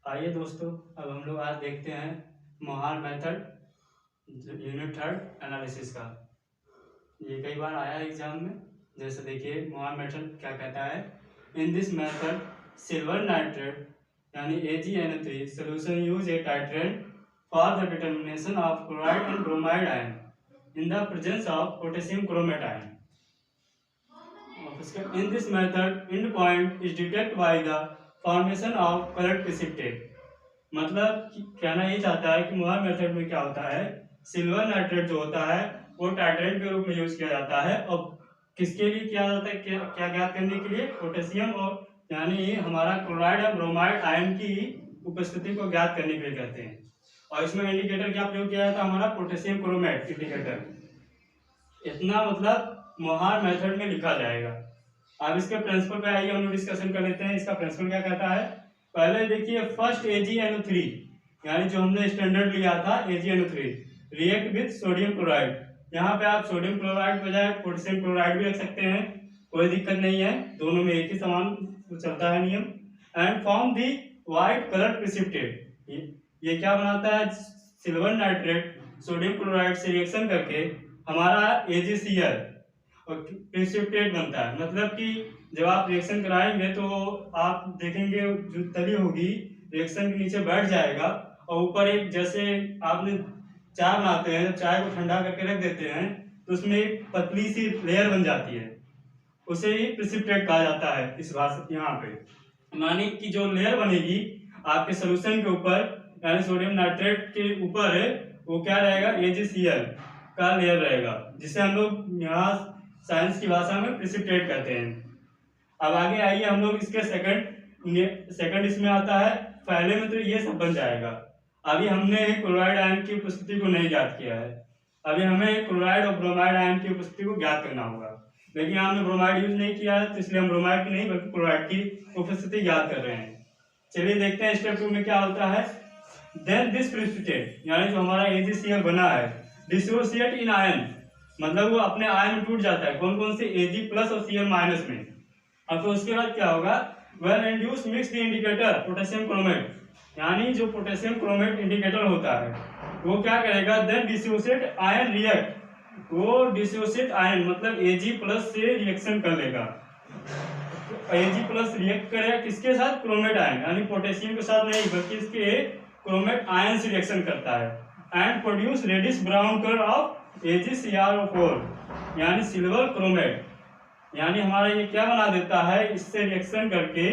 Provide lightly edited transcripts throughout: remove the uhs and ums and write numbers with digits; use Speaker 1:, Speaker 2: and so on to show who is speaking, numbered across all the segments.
Speaker 1: आइए दोस्तों, अब हम लोग आज देखते हैं मोहार मेथड यूनिट थर्ड एनालिसिस का। ये कई बार आया है एग्जाम में। जैसे देखिए मोहार मेथड क्या कहता है। In this method silver nitrate यानी AgNO3 solution use a titrant for the determination of chloride and bromide ion in the presence of potassium chromate ion. In this method, end point is detected by the formation of colored precipitate. मतलब कहना ये चाहता है कि मोहार method में क्या होता है, सिल्वर नाइट्रेट जो होता है वो टाइट्रेंट के रूप में यूज किया जाता है। और किसके लिए किया जाता है, क्या ज्ञात करने के लिए, पोटेशियम और यानी हमारा क्लोराइड और ब्रोमाइड आयन की उपस्थिति को ज्ञात करने के लिए कहते हैं। और इसमें इंडिकेटर क्या प्रयोग किया जाता है, हमारा पोटेशियम क्रोमेट इंडिकेटर। इतना मतलब मोहार मेथड में लिखा जाएगा। अब इसके प्रिंसिपल पे आइए हम लोग डिस्कशन कर लेते हैं। इसका प्रिंसिपल क्या कहता है, पहले देखिए फर्स्ट AgNO3 यानी जो हमने स्टैंडर्ड लिया था AgNO3 react with sodium chloride. यहाँ पे आप सोडियम क्लोराइड बजाय पोटेशियम क्लोराइड भी रख सकते हैं, कोई दिक्कत नहीं है, दोनों में एक ही समान चलता है नियम। And form the white colour precipitate. ये क्या बनाता है, सिल्वर नाइट्रेट सोडियम क्लोराइड से रिएक्शन करके हमारा AgCl और प्रिसिपिटेट बनता है। मतलब कि जब आप रिएक्शन कराएंगे तो आप देखेंगे जो तली होगी रिएक्शन के नीचे बैठ जाएगा और ऊपर एक, जैसे आपने चाय बनाते हैं, जब चाय को ठंडा करके रख देते हैं तो उसमें एक पतली सी लेयर बन जाती है, उसे ही प्रिसिपिटेट कहा जाता है इस भाषा यहाँ पे। माने कि जो लेयर बनेगी आपके सोल्यूशन के ऊपर यानी सोडियम नाइट्रेट के ऊपर है, वो क्या रहेगा, AgCl का लेयर रहेगा, जिसे हम लोग यहाँ साइंस की भाषा में प्रिसिपिटेट कहते हैं। अब आगे आइए हम लोग इसके सेकंड इसमें आता है। पहले में तो ये सब बन जाएगा। अभी हमने क्लोराइड आयन की उपस्थिति को नहीं ज्ञात किया है, अभी हमें क्लोराइड और ब्रोमाइड आयन की उपस्थिति को ज्ञात करना होगा। लेकिन हमने ब्रोमाइड यूज नहीं किया है तो इसलिए हम ब्रोमाइड की नहीं बल्कि क्लोराइड की उपस्थिति ज्ञात कर रहे हैं। चलिए देखते हैं स्टेप 2 में क्या होता है। देन दिस प्रिसिपिटेट यानी जो हमारा AgCl बना है डिसोसिएट इन आयन, मतलब वो अपने आयन में टूट जाता है। कौन कौन से, Ag प्लस और Cl माइनस में। अब तो उसके बाद क्या होगा, well induce mix the indicator potassium chromate यानी जो पोटेशियम क्रोमेट इंडिकेटर होता है वो क्या करेगा, देन डिसोसिएट आयन रिएक्ट, वो डिसोसिएट आयन मतलब Ag प्लस से रिएक्शन कर लेगा। Ag प्लस रिएक्ट करेगा किसके साथ, क्रोमेट आयन यानी पोटेशियम के साथ नहीं बल्कि इसके क्रोमेट आयन से रिएक्शन करता है। And produce reddish brown colour of AgCr4 यानी सिल्वर क्रोमेट। यानी हमारा ये क्या बना देता है, इससे रिएक्शन करके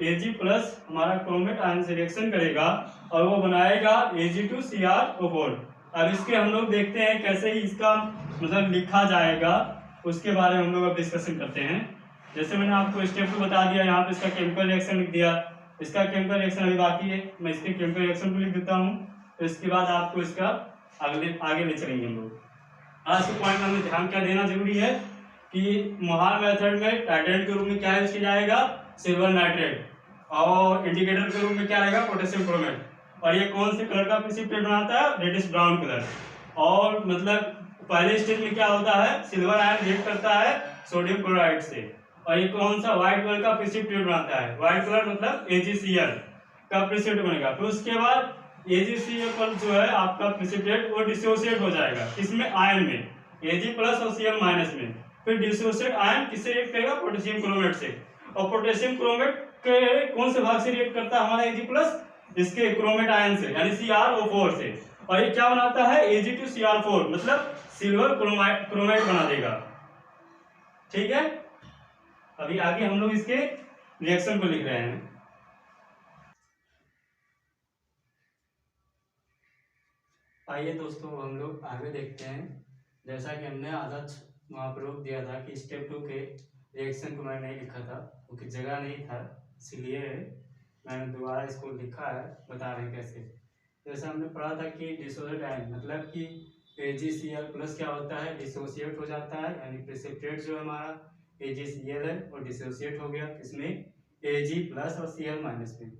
Speaker 1: Ag प्लस हमारा क्रोमेट आयन से रिएक्शन करेगा और वो बनाएगा Ag2Cr4। अब इसके हम लोग देखते हैं कैसे ही इसका मतलब लिखा जाएगा, उसके बारे में हम लोग अब डिस्कशन करते हैं। जैसे मैंने आपको स्टेप 2 बता दिया, यहाँ पे इसका केमिकल रिएक्शन लिख दिया, इसका केमिकल रिएक्शन अभी बाकी है, मैं इसके केमिकल रिएक्शन को लिख देता हूँ, तो इसके बाद आपको इसका आगे ले चलेंगे हम लोग। आज के पॉइंट में हमें ध्यान क्या देना जरूरी है कि मोहार मेथड में टाइट्रेंट के रूप में क्या यूज किया जाएगा, सिल्वर नाइट्रेट, और इंडिकेटर के रूप में क्या रहेगा, पोटेशियम क्रोमेट। और ये कौन से कलर का प्रिसिपिटेट बनाता है, रेडिश ब्राउन कलर। और मतलब पहले स्टेज में क्या होता है, सिल्वर आयन रिएक्ट करता है सोडियम क्लोराइड से, और ये कौन सा व्हाइट कलर का प्रिसिपिटेट बनाता है, व्हाइट कलर मतलब AgCl का प्रिसिपिटेट बनेगा। फिर उसके बाद AgCl पर जो है आपका प्रिसिपिटेट वो डिसोसिएट हो जाएगा, इसमें आयन में Ag प्लस और Cl माइनस में। फिर डिसोसिएट आयन किससे रिएक्ट करेगा, पोटेशियम क्रोमेट से। और पोटेशियम क्रोमेट के कौन से भाग से रिएक्ट करता है हमारा Ag प्लस, इसके क्रोमेट आयन से यानी CrO4 से। और ये क्या बनाता है, Ag2Cr4 मतलब सिल्वर क्रोमेट बना देगा। ठीक है, अभी आगे हम लोग इसके रिएक्शन को लिख रहे हैं। आइए दोस्तों हम लोग आगे देखते हैं। जैसा कि हमने आधा वहाँ पर रोक दिया था कि स्टेप 2 के रिएक्शन को मैंने नहीं लिखा था क्योंकि जगह नहीं था, इसलिए मैंने दोबारा इसको लिखा है, बता रहे हैं कैसे। जैसे हमने पढ़ा था कि डिसोसिएट आयन मतलब कि AgCl प्लस क्या होता है, डिसोसिएट हो जाता है, यानी प्रिसिपिटेट जो हमारा AgCl है और डिसोसिएट हो गया इसमें Ag प्लस और Cl माइनस में।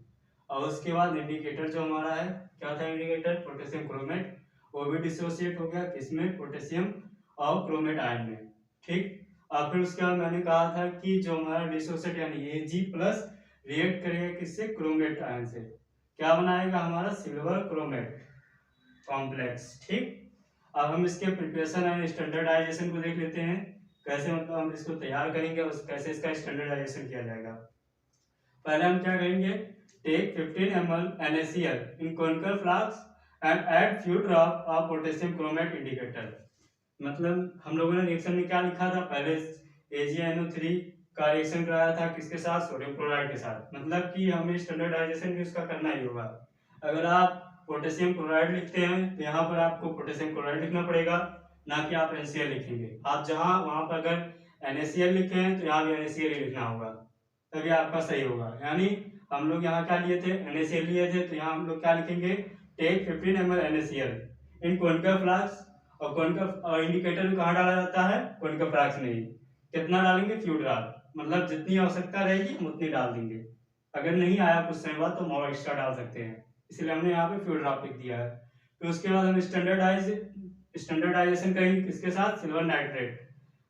Speaker 1: और उसके बाद इंडिकेटर जो हमारा है, क्या था इंडिकेटर, पोटेशियम क्रोमेट, वो भी डिसोसिएट हो गया किसमें, पोटेशियम और क्रोमेट आयन में। ठीक, और फिर उसके बाद मैंने कहा था कि जो हमारा डिसोसिएट यानी Ag प्लस रिएक्ट करेगा किससे, क्रोमेट आयन से, क्या बनाएगा हमारा सिल्वर क्रोमेट कॉम्प्लेक्स। ठीक, अब हम इसके प्रिपरेशन एंड स्टैंडर्डाइजेशन को देख लेते हैं, कैसे मतलब हम इसको तैयार करेंगे और कैसे इसका स्टैंडर्डाइजेशन किया जाएगा। पहले हम क्या करेंगे, take 15 ml NaCl in conical flask and add few drop of potassium chromate indicator. मतलब हम लोगों ने रिएक्शन में क्या लिखा था, पहले AgNO3 का रिएक्शन कराया था किसके साथ, सोडियम क्लोराइड के साथ, मतलब कि हमें स्टैंडर्डाइजेशन भी उसका करना ही होगा। अगर आप पोटेशियम क्लोराइड लिखते हैं तो यहाँ पर आपको पोटेशियम क्लोराइड लिखना पड़ेगा, ना कि आप NaCl लिखेंगे। आप जहाँ वहाँ पर अगर NaCl लिखे हैं तो यहाँ भी NaCl ही लिखना होगा, तभी आपका सही होगा। यानी हम लोग यहाँ क्या लिए थे, NaCl लिए थे, तो यहाँ हम लोग क्या लिखेंगे, टेक 15 ml NaCl इन कोनिकल फ्लास्क, और कोनिकल इंडिकेटर कहाँ डाला जाता है, कोनिकल फ्लास्क में ही। कितना डालेंगे, फ्यू ड्रॉप, मतलब जितनी आवश्यकता रहेगी हम उतनी डाल देंगे। अगर नहीं आया कुछ समय बाद तो हम और एक्स्ट्रा डाल सकते हैं, इसलिए हमने यहाँ पे फ्यू ड्रॉप लिख दिया है। तो उसके बाद हम स्टैंडर्डाइजेशन करेंगे किसके साथ, सिल्वर नाइट्रेट।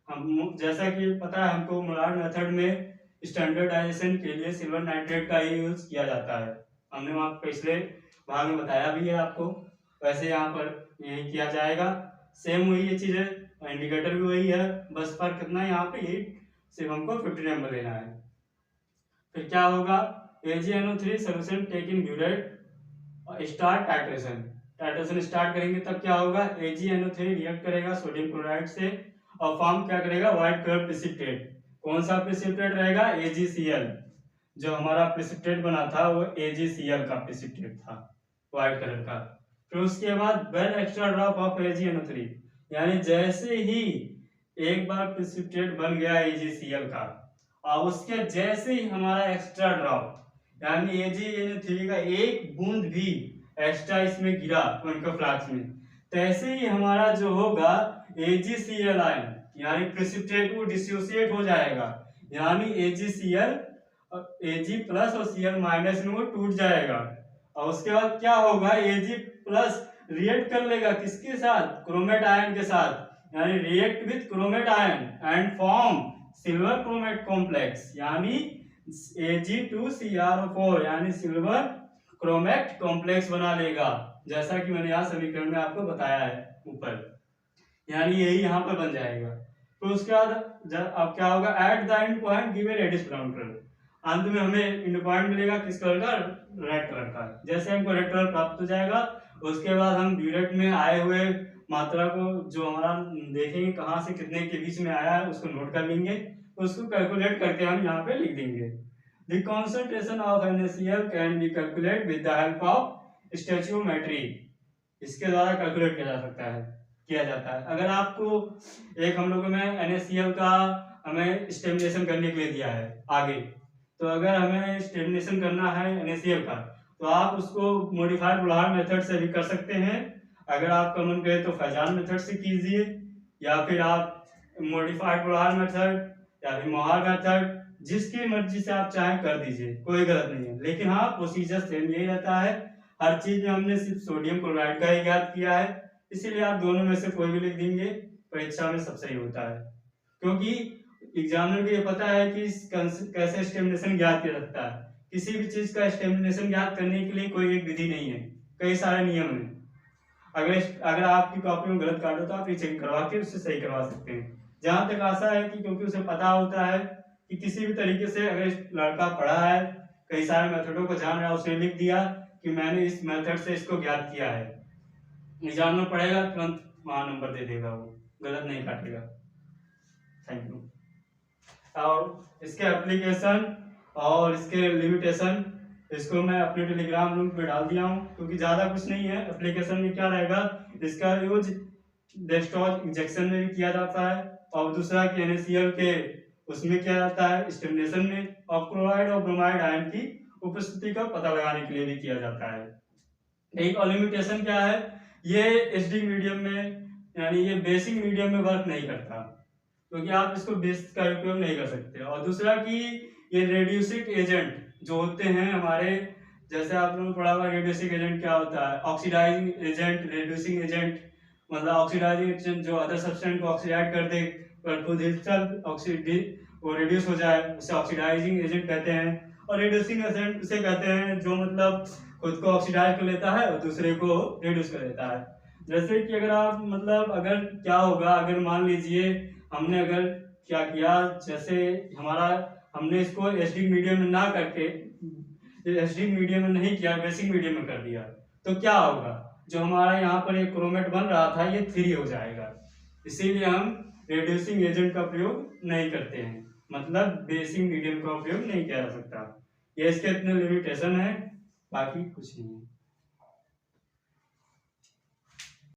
Speaker 1: हम जैसा कि पता है हमको मोलार मेथड में स्टैंडर्डाइजेशन के लिए सिल्वर नाइट्रेट का ही यूज किया जाता है, हमने वहाँ पिछले भाग में बताया भी है आपको। वैसे यहाँ पर यही किया जाएगा, सेम वही ये चीज है, इंडिकेटर भी वही है, बस फर्क कितना है यहाँ पे, ये सिर्फ हमको 15 ml लेना है। फिर क्या होगा, AgNO3 solution take in burette, start titration. Titration start करेंगे तब क्या होगा, AgNO3 रिएक्ट करेगा सोडियम क्लोराइड से और फॉर्म क्या करेगा, व्हाइट कलर प्रेसिपिटेट। कौन सा प्रेसिपिटेट रहेगा, AgCl। जो हमारा प्रेसिपिटेट बना था वो AgCl का प्रेसिपिटेट था, व्हाइट कलर का। फिर उसके बाद when extra drop of AgNO3, यानी जैसे ही एक बार प्रेसिपिटेट बन गया AgCl का और उसके जैसे ही हमारा एक्स्ट्रा ड्रॉप यानी AgNO3 का एक बूंद भी एक्स्ट्रा इसमें गिरा कोनिकल फ्लास्क में, तैसे ही हमारा जो होगा AgCl आयन यानी प्रेसिपिटेट वो डिसोसिएट हो जाएगा, यानी AgCl Ag प्लस और Cl माइनस में वो टूट जाएगा। और उसके बाद क्या होगा, Ag प्लस रिएक्ट कर लेगा किसके साथ, क्रोमेट आयन के साथ, यानी react with chromate ion and form silver chromate complex, यानी Ag2Cr4 यानी सिल्वर क्रोमेट कॉम्प्लेक्स बना लेगा, जैसा कि मैंने यहाँ समीकरण में आपको बताया है ऊपर, यानी यही यहाँ पर बन जाएगा। तो उसके बाद अब क्या होगा, at the end point give a reddish brown colour, अंत में हमें एंड पॉइंट मिलेगा किस कलर का, रेड कलर का। जैसे हमको रेड कलर प्राप्त हो जाएगा उसके बाद हम ब्यूरेट में आए हुए मात्रा को जो हमारा देखेंगे कहाँ से कितने के बीच में आया है उसको नोट कर लेंगे, उसको कैलकुलेट करके हम यहाँ पे लिख देंगे। The concentration of NaCl can be calculated with the help of stoichiometry, इसके द्वारा कैलकुलेट किया जाता है। अगर आपको एक हम लोगों में NaCl का हमें स्टेबलाइजेशन करने के लिए दिया है आगे, तो अगर हमें स्टेबलाइजेशन करना है NaCl का तो आप उसको मॉडिफाइड बुल्हार मेथड से भी कर सकते हैं। अगर आपका मन करे तो फैजान मेथड से कीजिए, या फिर आप मॉडिफाइड बुल्हार मेथड या फिर मोहार मेथड, जिसकी मर्जी से आप चाहें कर दीजिए, कोई गलत नहीं है। लेकिन हाँ, प्रोसीजर सेम यही रहता है, हर चीज में हमने सिर्फ सोडियम क्लोराइड का ही ज्ञात किया है, इसीलिए आप दोनों में से कोई भी लिख देंगे, परीक्षा में सब सही होता है। क्योंकि एग्जामिनर को ये पता है कि कैसे स्टेबलाइजेशन ज्ञात किया जाता है। किसी भी चीज का स्टेबलाइजेशन ज्ञात करने के लिए कोई एक विधि नहीं है, कई सारे नियम हैं। अगर आपकी कॉपी में गलत काट हो तो आप ये चेक करवा के उससे सही करवा सकते हैं। जहां तक आशा है कि क्योंकि उसे पता होता है कि किसी भी तरीके से अगर लड़का पढ़ा है, कई सारे मेथडों को जान रहा है, उसने लिख दिया कि मैंने इस मेथड से इसको ज्ञात किया है, एग्जाम में पढ़ेगा तुरंत वहां नंबर दे देगा, वो गलत नहीं काटेगा। Thank you. और इसके एप्लीकेशन और इसके लिमिटेशन इसको मैं अपने टेलीग्राम ग्रुप पे डाल दिया हूँ, क्योंकि ज्यादा कुछ नहीं है। एप्लीकेशन में क्या रहेगा, इसका यूज डेस्टॉज इंजेक्शन में भी किया जाता है, और दूसरा कि NaCl के उसमें किया जाता है स्टेबलाइजेशन में, और क्लोराइड और ब्रोमाइड आयन की उपस्थिति का पता लगाने के लिए भी किया जाता है। एक और लिमिटेशन क्या है, ये एचडी मीडियम में यानी ये बेसिक मीडियम में वर्क नहीं करता, क्योंकि आप इसको बेस का उपयोग नहीं कर सकते। और दूसरा कि ये रेड्यूसिंग एजेंट जो होते हैं हमारे, जैसे आप लोगों ने पढ़ा हुआ रेड्यूसिंग एजेंट क्या होता है, ऑक्सीडाइजिंग एजेंट, रेड्यूसिंग एजेंट मतलब ऑक्सीडाइजिंग एजेंट जो अदर सब्सटेंस को ऑक्सीडाइज कर दे पर खुद वो रिड्यूस हो जाए, उसे ऑक्सीडाइजिंग एजेंट कहते हैं। और रिड्यूसिंग एजेंट उसे कहते हैं जो मतलब खुद को ऑक्सीडाइज कर लेता है और दूसरे को रिड्यूस कर देता है। जैसे कि अगर आप मतलब अगर क्या होगा, अगर मान लीजिए हमने अगर क्या किया, जैसे हमने इसको एसिडिक मीडियम में ना करके एसिडिक मीडियम में नहीं किया, बेसिक मीडियम में कर दिया, तो क्या होगा, जो हमारा यहाँ पर एक क्रोमेट बन रहा था ये 3 हो जाएगा। इसीलिए हम रिड्यूसिंग एजेंट का प्रयोग नहीं करते हैं, मतलब बेसिक मीडियम का उपयोग नहीं किया जा सकता। ये इसके इतने लिमिटेशन है, बाकी कुछ नहीं है।